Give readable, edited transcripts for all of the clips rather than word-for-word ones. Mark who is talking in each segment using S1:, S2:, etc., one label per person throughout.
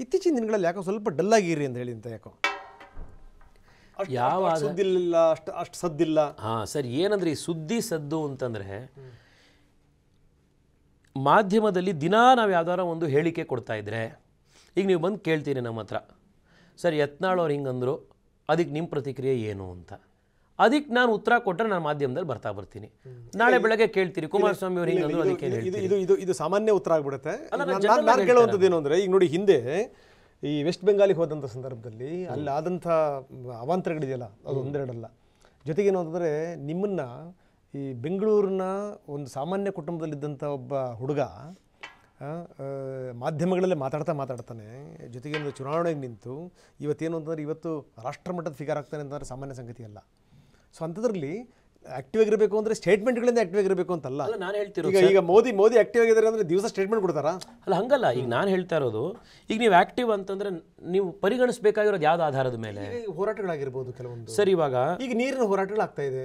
S1: ಇತ್ತೀಚಿನ ದಿನಗಳಲ್ಲಿ ಯಾಕೋ ಸ್ವಲ್ಪ ಡಲ್ ಆಗಿರಿ ಅಂತ ಹೇಳಿ ಅಂತ ಯಾಕೋ ಯಾವ ಸದ್ದಿಲ್ಲ, ಅಷ್ಟು ಸದ್ದಿಲ್ಲ.
S2: ಹಾಂ ಸರ್, ಏನಂದ್ರೆ ಈ ಸುದ್ದಿ ಸದ್ದು ಅಂತಂದರೆ ಮಾಧ್ಯಮದಲ್ಲಿ ದಿನಾ ನಾವು ಯಾವ್ದಾರ ಒಂದು ಹೇಳಿಕೆ ಕೊಡ್ತಾ ಇದ್ರೆ, ಈಗ ನೀವು ಬಂದು ಕೇಳ್ತೀರಿ ನಮ್ಮ ಹತ್ರ, ಸರ್ ಯತ್ನಾಳ್ ಅವ್ರು ಹಿಂಗಂದ್ರು, ಅದಕ್ಕೆ ನಿಮ್ಮ ಪ್ರತಿಕ್ರಿಯೆ ಏನು ಅಂತ. ಅದಕ್ಕೆ ನಾನು ಉತ್ತರ ಕೊಟ್ಟರೆ ನಾನು ಮಾಧ್ಯಮದಲ್ಲಿ ಬರ್ತೀನಿ. ನಾಳೆ ಬೆಳಗ್ಗೆ ಕೇಳ್ತೀರಿ ಕುಮಾರಸ್ವಾಮಿ ಅವ್ರು ಹಿಂಗಂದ್ರು, ಅದಕ್ಕೆ
S1: ಇದು ಸಾಮಾನ್ಯ ಉತ್ತರ ಆಗ್ಬಿಡುತ್ತೆ. ನಾನು ಕೇಳುವಂಥದ್ದು ಏನು ಅಂದರೆ, ಈಗ ನೋಡಿ ಹಿಂದೆ ಈ ವೆಸ್ಟ್ ಬೆಂಗಾಲಿಗೆ ಹೋದಂಥ ಸಂದರ್ಭದಲ್ಲಿ ಅಲ್ಲಿ ಆದಂಥ ಅವಾಂತರಗಳಿದೆಯಲ್ಲ, ಅದು ಒಂದೆರಡಲ್ಲ. ಜೊತೆಗೇನು ಅಂತಂದರೆ, ನಿಮ್ಮನ್ನು ಈ ಬೆಂಗಳೂರಿನ ಒಂದು ಸಾಮಾನ್ಯ ಕುಟುಂಬದಲ್ಲಿದ್ದಂಥ ಒಬ್ಬ ಹುಡುಗ ಮಾಧ್ಯಮಗಳಲ್ಲೇ ಮಾತಾಡ್ತಾನೆ, ಜೊತೆಗೆ ಒಂದು ಚುನಾವಣೆಗೆ ನಿಂತು ಇವತ್ತೇನು ಅಂತಂದರೆ ಇವತ್ತು ರಾಷ್ಟ್ರಮಟ್ಟದ ಫಿಗರ್ ಆಗ್ತಾನೆ ಅಂತಂದರೆ ಸಾಮಾನ್ಯ ಸಂಗತಿ ಅಲ್ಲ. ಸೊ ಅಂಥದ್ರಲ್ಲಿ ಆಕ್ಟಿವ್ ಆಗಿರಬೇಕು ಅಂದರೆ ಸ್ಟೇಟ್ಮೆಂಟ್ಗಳಿಂದ ಆಕ್ಟಿವ್ ಆಗಿರಬೇಕು ಅಂತಲ್ಲ.
S2: ನಾನು ಹೇಳ್ತಿರೋ
S1: ಈಗ ಮೋದಿ ಆಕ್ಟಿವ್ ಆಗಿದ್ದಾರೆ ಅಂದರೆ ದಿವಸ ಸ್ಟೇಟ್ಮೆಂಟ್ ಕೊಡ್ತಾರಾ?
S2: ಅಲ್ಲ, ಹಂಗಲ್ಲ. ಈಗ ನಾನು ಹೇಳ್ತಾ ಇರೋದು, ಈಗ ನೀವು ಆಕ್ಟಿವ್ ಅಂತಂದ್ರೆ ನೀವು ಪರಿಗಣಿಸಬೇಕಾಗಿರೋದು ಯಾವ್ದು ಆಧಾರದ ಮೇಲೆ?
S1: ಹೋರಾಟಗಳಾಗಿರ್ಬೋದು ಕೆಲವೊಂದು.
S2: ಸರ್, ಇವಾಗ
S1: ಈಗ ನೀರಿನ ಹೋರಾಟಗಳಾಗ್ತಾ ಇದೆ,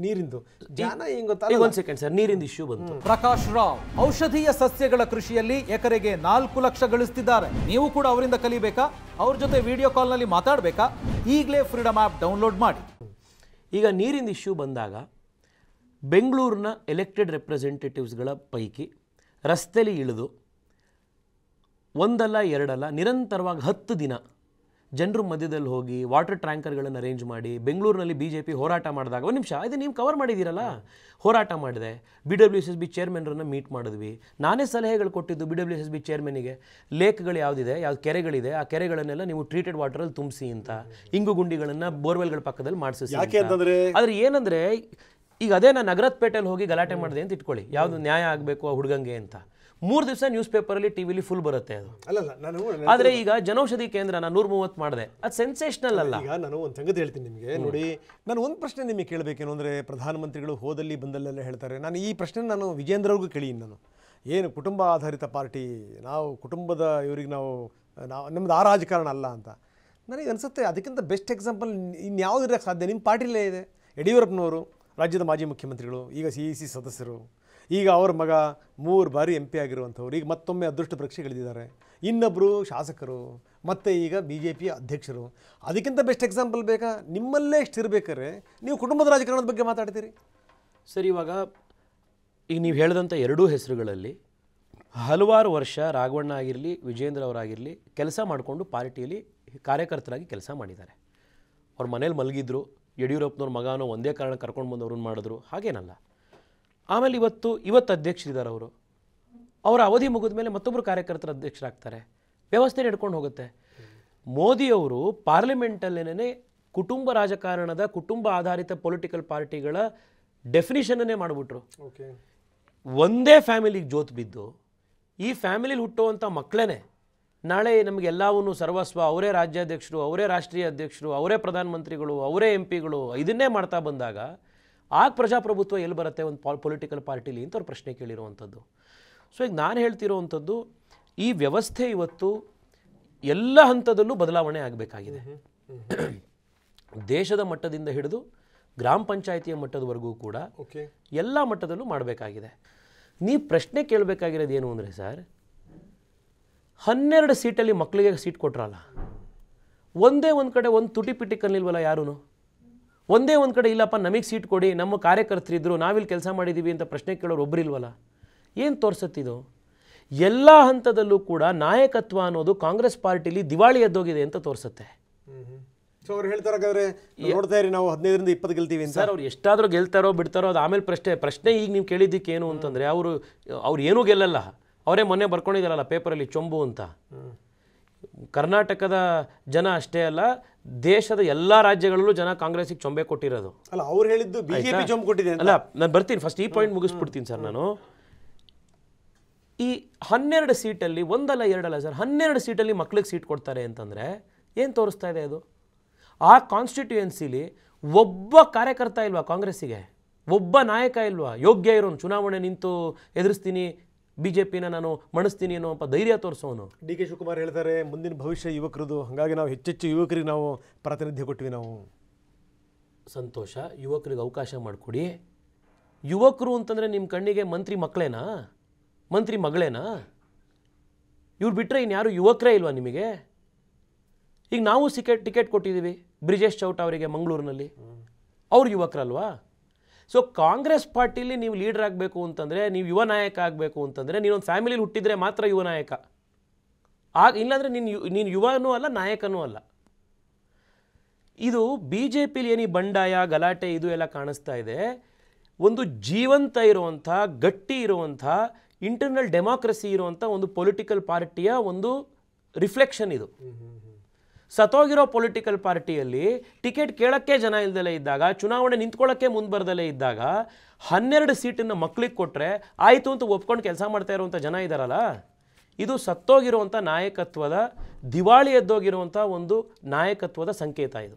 S1: ನೀರಿಂದು ಜನ ಹೆಂಗ್ ಗೊತ್ತಾ.
S2: ಒಂದು ಸೆಕೆಂಡ್ ಸರ್, ನೀರಿಂದ ಇಶ್ಯೂ ಬಂತು.
S3: ಪ್ರಕಾಶ್ ರಾವ್ ಔಷಧೀಯ ಸಸ್ಯಗಳ ಕೃಷಿಯಲ್ಲಿ ಎಕರೆಗೆ 4 ಲಕ್ಷ ಗಳಿಸ್ತಿದ್ದಾರೆ. ನೀವು ಕೂಡ ಅವರಿಂದ ಕಲಿಬೇಕಾ? ಅವ್ರ ಜೊತೆ ವಿಡಿಯೋ ಕಾಲ್ನಲ್ಲಿ ಮಾತಾಡಬೇಕಾ? ಈಗಲೇ ಫ್ರೀಡಮ್ ಆ್ಯಪ್ ಡೌನ್ಲೋಡ್ ಮಾಡಿ.
S2: ಈಗ ನೀರಿಂದ ಇಶ್ಯೂ ಬಂದಾಗ ಬೆಂಗಳೂರಿನ ಎಲೆಕ್ಟೆಡ್ ರೆಪ್ರೆಸೆಂಟೇಟಿವ್ಸ್ಗಳ ಪೈಕಿ ರಸ್ತೆಯಲ್ಲಿ ಇಳಿದು ಒಂದಲ್ಲ ಎರಡಲ್ಲ ನಿರಂತರವಾಗಿ 10 ದಿನ ಜನರು ಮಧ್ಯದಲ್ಲಿ ಹೋಗಿ ವಾಟರ್ ಟ್ಯಾಂಕರ್ಗಳನ್ನು ಅರೇಂಜ್ ಮಾಡಿ ಬೆಂಗಳೂರಿನಲ್ಲಿ BJP ಹೋರಾಟ ಮಾಡಿದಾಗ, ಒಂದು ನಿಮಿಷ, ಇದು ನೀವು ಕವರ್ ಮಾಡಿದ್ದೀರಲ್ಲ, ಹೋರಾಟ ಮಾಡಿದೆ. BWSSB ಚೇರ್ಮನ್ರನ್ನು ಮೀಟ್ ಮಾಡಿದ್ವಿ. ನಾನೇ ಸಲಹೆಗಳು ಕೊಟ್ಟಿದ್ದು BWSSB ಚೇರ್ಮನ್ನಿಗೆ, ಲೇಕ್ಗಳು ಯಾವುದಿದೆ, ಯಾವ್ದು ಕೆರೆಗಳಿದೆ, ಆ ಕೆರೆಗಳನ್ನೆಲ್ಲ ನೀವು ಟ್ರೀಟೆಡ್ ವಾಟರಲ್ಲಿ ತುಂಬಿಸಿ ಅಂತ, ಇಂಗು ಗುಂಡಿಗಳನ್ನು ಬೋರ್ವೆಲ್ಗಳ ಪಕ್ಕದಲ್ಲಿ ಮಾಡಿಸಿ. ಆದರೆ ಏನಂದರೆ, ಈಗ ಅದೇ ನಾನು ನಗರದ ಪೇಟೆಯಲ್ಲಿ ಹೋಗಿ ಗಲಾಟೆ ಮಾಡಿದೆ ಅಂತ ಇಟ್ಕೊಳ್ಳಿ, ಯಾವುದು ನ್ಯಾಯ ಆಗಬೇಕು ಆ ಹುಡುಗಂಗೆ ಅಂತ, 3 ದಿವಸ ನ್ಯೂಸ್ ಪೇಪರಲ್ಲಿ ಟಿವಿಲಿ ಫುಲ್ ಬರುತ್ತೆ ಅದು. ಆದರೆ ಈಗ ಜನೌಷಧಿ ಕೇಂದ್ರ ನಾನು 130 ಮಾಡಿದೆ, ಅದು ಸೆನ್ಸೇಷನಲ್ ಅಲ್ಲ.
S1: ಈಗ ನಾನು ಒಂದು ಸಂಗತಿ ಹೇಳ್ತೀನಿ ನಿಮಗೆ. ನೋಡಿ, ನಾನು ಒಂದು ಪ್ರಶ್ನೆ ನಿಮಗೆ ಕೇಳಬೇಕೇನು ಅಂದರೆ, ಪ್ರಧಾನಮಂತ್ರಿಗಳು ಹೋದಲ್ಲಿ ಬಂದಲ್ಲೆಲ್ಲ ಹೇಳ್ತಾರೆ. ನಾನು ಈ ಪ್ರಶ್ನೆ ನಾನು ವಿಜೇಂದ್ರ ಅವ್ರಿಗೂ ಕೇಳಿ, ನಾನು ಏನು ಕುಟುಂಬ ಆಧಾರಿತ ಪಾರ್ಟಿ, ನಾವು ಕುಟುಂಬದ ಇವರಿಗೆ ನಾವು ನಮ್ಮದು ಆ ರಾಜಕಾರಣ ಅಲ್ಲ ಅಂತ. ನನಗೆ ಅನಿಸುತ್ತೆ ಅದಕ್ಕಿಂತ ಬೆಸ್ಟ್ ಎಕ್ಸಾಂಪಲ್ ಇನ್ಯಾವುದು ಇರೋಕ್ಕೆ ಸಾಧ್ಯ? ನಿಮ್ಮ ಪಾರ್ಟಿಲೇ ಇದೆ. ಯಡಿಯೂರಪ್ಪನವರು ರಾಜ್ಯದ ಮಾಜಿ ಮುಖ್ಯಮಂತ್ರಿಗಳು, ಈಗ CEC ಸದಸ್ಯರು, ಈಗ ಅವ್ರ ಮಗ 3 ಬಾರಿ MP ಆಗಿರುವಂಥವ್ರು, ಈಗ ಮತ್ತೊಮ್ಮೆ ಅದೃಷ್ಟ ಪರೀಕ್ಷೆಗಳಿದ್ದಾರೆ. ಇನ್ನೊಬ್ಬರು ಶಾಸಕರು, ಮತ್ತು ಈಗ BJP ಅಧ್ಯಕ್ಷರು. ಅದಕ್ಕಿಂತ ಬೆಸ್ಟ್ ಎಕ್ಸಾಂಪಲ್ ಬೇಕಾ? ನಿಮ್ಮಲ್ಲೇ ಇಷ್ಟಿರ್ಬೇಕಾದ್ರೆ ನೀವು ಕುಟುಂಬದ ರಾಜಕಾರಣದ ಬಗ್ಗೆ ಮಾತಾಡ್ತೀರಿ.
S2: ಸರಿ, ಇವಾಗ ಈಗ ನೀವು ಹೇಳಿದಂಥ 2 ಹೆಸರುಗಳಲ್ಲಿ ಹಲವಾರು ವರ್ಷ ರಾಘವಣ್ಣ ಆಗಿರಲಿ ವಿಜೇಂದ್ರ ಅವರಾಗಿರಲಿ ಕೆಲಸ ಮಾಡಿಕೊಂಡು ಪಾರ್ಟಿಯಲ್ಲಿ ಕಾರ್ಯಕರ್ತರಾಗಿ ಕೆಲಸ ಮಾಡಿದ್ದಾರೆ. ಅವ್ರ ಮನೇಲಿ ಮಲಗಿದ್ರು, ಯಡಿಯೂರಪ್ಪನವ್ರ ಮಗನೋ ಒಂದೇ ಕಾರಣ ಕರ್ಕೊಂಡು ಬಂದು ಅವ್ರನ್ನ ಮಾಡಿದ್ರು, ಹಾಗೇನಲ್ಲ. ಆಮೇಲೆ ಇವತ್ತು ಅಧ್ಯಕ್ಷರಿದ್ದಾರೆ ಅವರು, ಅವರ ಅವಧಿ ಮುಗಿದ ಮೇಲೆ ಮತ್ತೊಬ್ಬರು ಕಾರ್ಯಕರ್ತರ ಅಧ್ಯಕ್ಷರಾಗ್ತಾರೆ, ವ್ಯವಸ್ಥೆ ನಡ್ಕೊಂಡು ಹೋಗುತ್ತೆ. ಮೋದಿಯವರು ಪಾರ್ಲಿಮೆಂಟಲ್ಲೇನೇ ಕುಟುಂಬ ರಾಜಕಾರಣದ ಕುಟುಂಬ ಆಧಾರಿತ ಪೊಲಿಟಿಕಲ್ ಪಾರ್ಟಿಗಳ ಡೆಫಿನಿಷನ್ನೇ ಮಾಡಿಬಿಟ್ರು. ಒಂದೇ ಫ್ಯಾಮಿಲಿಗೆ ಜೋತು ಬಿದ್ದು ಈ ಫ್ಯಾಮಿಲಿಲಿ ಹುಟ್ಟುವಂಥ ಮಕ್ಕಳೇ ನಾಳೆ ನಮಗೆಲ್ಲವೂ ಸರ್ವಸ್ವ, ಅವರೇ ರಾಜ್ಯಾಧ್ಯಕ್ಷರು, ಅವರೇ ರಾಷ್ಟ್ರೀಯ ಅಧ್ಯಕ್ಷರು, ಅವರೇ ಪ್ರಧಾನಮಂತ್ರಿಗಳು, ಅವರೇ MP ಗಳು, ಇದನ್ನೇ ಮಾಡ್ತಾ ಬಂದಾಗ ಆಗ ಪ್ರಜಾಪ್ರಭುತ್ವ ಎಲ್ಲಿ ಬರುತ್ತೆ ಒಂದು ಪೊಲಿಟಿಕಲ್ ಪಾರ್ಟಿಲಿ ಅಂತ ಅವ್ರು ಪ್ರಶ್ನೆ ಕೇಳಿರುವಂಥದ್ದು. ಸೊ ಈಗ ನಾನು ಹೇಳ್ತಿರೋವಂಥದ್ದು, ಈ ವ್ಯವಸ್ಥೆ ಇವತ್ತು ಎಲ್ಲ ಹಂತದಲ್ಲೂ ಬದಲಾವಣೆ ಆಗಬೇಕಾಗಿದೆ. ದೇಶದ ಮಟ್ಟದಿಂದ ಹಿಡಿದು ಗ್ರಾಮ ಪಂಚಾಯಿತಿಯ ಮಟ್ಟದವರೆಗೂ ಕೂಡ ಎಲ್ಲ ಮಟ್ಟದಲ್ಲೂ ಮಾಡಬೇಕಾಗಿದೆ. ನೀವು ಪ್ರಶ್ನೆ ಕೇಳಬೇಕಾಗಿರೋದು ಏನು ಅಂದರೆ, ಸರ್ 12 ಸೀಟಲ್ಲಿ ಮಕ್ಕಳಿಗೆ ಸೀಟ್ ಕೊಟ್ರಲ್ಲ, ಒಂದೇ ಒಂದು ಕಡೆ ಒಂದು ತುಟಿ ಪಿಟಿ ಕಲ್ಲಿಲ್ವಲ್ಲ ಯಾರೂ. ಒಂದೇ ಒಂದು ಕಡೆ ಇಲ್ಲಪ್ಪ ನಮಗೆ ಸೀಟ್ ಕೊಡಿ, ನಮ್ಮ ಕಾರ್ಯಕರ್ತರಿದ್ದರು, ನಾವಿಲ್ಲಿ ಕೆಲಸ ಮಾಡಿದ್ದೀವಿ ಅಂತ ಪ್ರಶ್ನೆ ಕೇಳೋರು ಒಬ್ಬರಿಲ್ವಲ್ಲ. ಏನು ತೋರಿಸುತ್ತಿದ್ದು? ಎಲ್ಲ ಹಂತದಲ್ಲೂ ಕೂಡ ನಾಯಕತ್ವ ಅನ್ನೋದು ಕಾಂಗ್ರೆಸ್ ಪಾರ್ಟಿಲಿ ದಿವಾಳಿ ಎದ್ದೋಗಿದೆ ಅಂತ ತೋರಿಸುತ್ತೆ.
S1: ಸೊ ಅವ್ರು ಹೇಳ್ತಾರೆ, ನೋಡ್ತಾ ಇರಿ ನಾವು 15ರಿಂದ 20 ಗೆಲ್ತೀವಿ ಅಂತ.
S2: ಸರ್, ಅವ್ರು ಎಷ್ಟಾದರೂ ಗೆಲ್ತಾರೋ ಬಿಡ್ತಾರೋ ಅದು ಆಮೇಲೆ ಪ್ರಶ್ನೆ. ಈಗ ನೀವು ಕೇಳಿದ್ದಕ್ಕೆ ಏನು ಅಂತಂದರೆ, ಅವ್ರು ಏನೂ ಗೆಲ್ಲಲ್ಲ. ಅವರೇ ಮೊನ್ನೆ ಬರ್ಕೊಂಡಿದ್ದಾರಲ್ಲ ಪೇಪರಲ್ಲಿ ಚೊಂಬು ಅಂತ. ಕರ್ನಾಟಕದ ಜನ ಅಷ್ಟೇ ಅಲ್ಲ, ದೇಶದ ಎಲ್ಲ ರಾಜ್ಯಗಳಲ್ಲೂ ಜನ ಕಾಂಗ್ರೆಸ್ಸಿಗೆ ಚೊಂಬೆ ಕೊಟ್ಟಿರೋದು.
S1: ಅಲ್ಲ, ಅವ್ರು ಹೇಳಿದ್ದು BJP ಚೊಂಬು ಕೊಟ್ಟಿದೆ
S2: ಅಲ್ಲ. ನಾನು ಬರ್ತೀನಿ, ಫಸ್ಟ್ ಈ ಪಾಯಿಂಟ್ ಮುಗಿಸ್ಬಿಡ್ತೀನಿ ಸರ್. ನಾನು ಈ 12 ಸೀಟಲ್ಲಿ ಒಂದಲ್ಲ ಎರಡಲ್ಲ ಸರ್, 12 ಸೀಟಲ್ಲಿ ಮಕ್ಳಿಗೆ ಸೀಟ್ ಕೊಡ್ತಾರೆ ಅಂತಂದರೆ ಏನು ತೋರಿಸ್ತಾ ಇದೆ ಅದು? ಆ ಕಾನ್ಸ್ಟಿಟ್ಯೂಯೆನ್ಸಿಲಿ ಒಬ್ಬ ಕಾರ್ಯಕರ್ತ ಇಲ್ವಾ ಕಾಂಗ್ರೆಸ್ಸಿಗೆ? ಒಬ್ಬ ನಾಯಕ ಇಲ್ವಾ ಯೋಗ್ಯ ಇರೋನು? ಚುನಾವಣೆ ನಿಂತು ಎದುರಿಸ್ತೀನಿ, BJPನ ನಾನು ಮಣಿಸ್ತೀನಿ ಅನ್ನೋ ಧೈರ್ಯ ತೋರಿಸೋನು.
S1: DK ಶಿವಕುಮಾರ್ ಹೇಳ್ತಾರೆ, ಮುಂದಿನ ಭವಿಷ್ಯ ಯುವಕರದು, ಹಾಗಾಗಿ ನಾವು ಹೆಚ್ಚೆಚ್ಚು ಯುವಕರಿಗೆ ನಾವು ಪ್ರಾತಿನಿಧ್ಯ ಕೊಟ್ಟಿವಿ. ನಾವು
S2: ಸಂತೋಷ, ಯುವಕರಿಗೆ ಅವಕಾಶ ಮಾಡಿಕೊಡಿ. ಯುವಕರು ಅಂತಂದರೆ ನಿಮ್ಮ ಕಣ್ಣಿಗೆ ಮಂತ್ರಿ ಮಕ್ಕಳೇನಾ, ಮಂತ್ರಿ ಮಗಳೇನಾ? ಇವ್ರು ಬಿಟ್ಟರೆ ಇನ್ಯಾರು ಯುವಕರೇ ಇಲ್ವಾ ನಿಮಗೆ? ಈಗ ನಾವು ಟಿಕೆಟ್ ಕೊಟ್ಟಿದ್ದೀವಿ ಬ್ರಿಜೇಶ್ ಚೌಟ ಅವರಿಗೆ ಮಂಗಳೂರಿನಲ್ಲಿ, ಅವ್ರು ಯುವಕರಲ್ವಾ? ಸೊ ಕಾಂಗ್ರೆಸ್ ಪಾರ್ಟಿಲಿ ನೀವು ಲೀಡರ್ ಆಗಬೇಕು ಅಂತಂದರೆ, ನೀವು ಯುವ ನಾಯಕ ಆಗಬೇಕು ಅಂತಂದರೆ, ನೀನೊಂದು ಫ್ಯಾಮಿಲಿಲಿ ಹುಟ್ಟಿದರೆ ಮಾತ್ರ ಯುವ ನಾಯಕ. ಇಲ್ಲಾಂದರೆ ನೀನು ಯುವನೂ ಅಲ್ಲ, ನಾಯಕನೂ ಅಲ್ಲ. ಇದು ಬಿ ಜೆ ಪಿಲಿ ಏನಿ ಬಂಡಾಯ ಗಲಾಟೆ ಇದು ಎಲ್ಲ ಕಾಣಿಸ್ತಾ ಇದೆ. ಒಂದು ಜೀವಂತ ಇರುವಂಥ, ಗಟ್ಟಿ ಇರುವಂಥ, ಇಂಟರ್ನಲ್ ಡೆಮಾಕ್ರಸಿ ಇರುವಂಥ ಒಂದು ಪೊಲಿಟಿಕಲ್ ಪಾರ್ಟಿಯ ಒಂದು ರಿಫ್ಲೆಕ್ಷನ್ ಇದು. ಸತ್ತೋಗಿರೋ ಪೊಲಿಟಿಕಲ್ ಪಾರ್ಟಿಯಲ್ಲಿ ಟಿಕೆಟ್ ಕೇಳೋಕ್ಕೆ ಜನ ಇಲ್ದಲೇ ಇದ್ದಾಗ, ಚುನಾವಣೆ ನಿಂತ್ಕೊಳ್ಳೋಕ್ಕೆ ಮುಂದೆ ಬರ್ದಲೇ ಇದ್ದಾಗ 12 ಸೀಟನ್ನು ಮಕ್ಕಳಿಗೆ ಕೊಟ್ಟರೆ ಆಯಿತು ಅಂತ ಒಪ್ಕೊಂಡು ಕೆಲಸ ಮಾಡ್ತಾ ಇರುವಂಥ ಜನ ಇದ್ದಾರಲ್ಲ, ಇದು ಸತ್ತೋಗಿರುವಂಥ ನಾಯಕತ್ವದ, ದಿವಾಳಿ ಎದ್ದೋಗಿರುವಂಥ ಒಂದು ನಾಯಕತ್ವದ ಸಂಕೇತ ಇದು.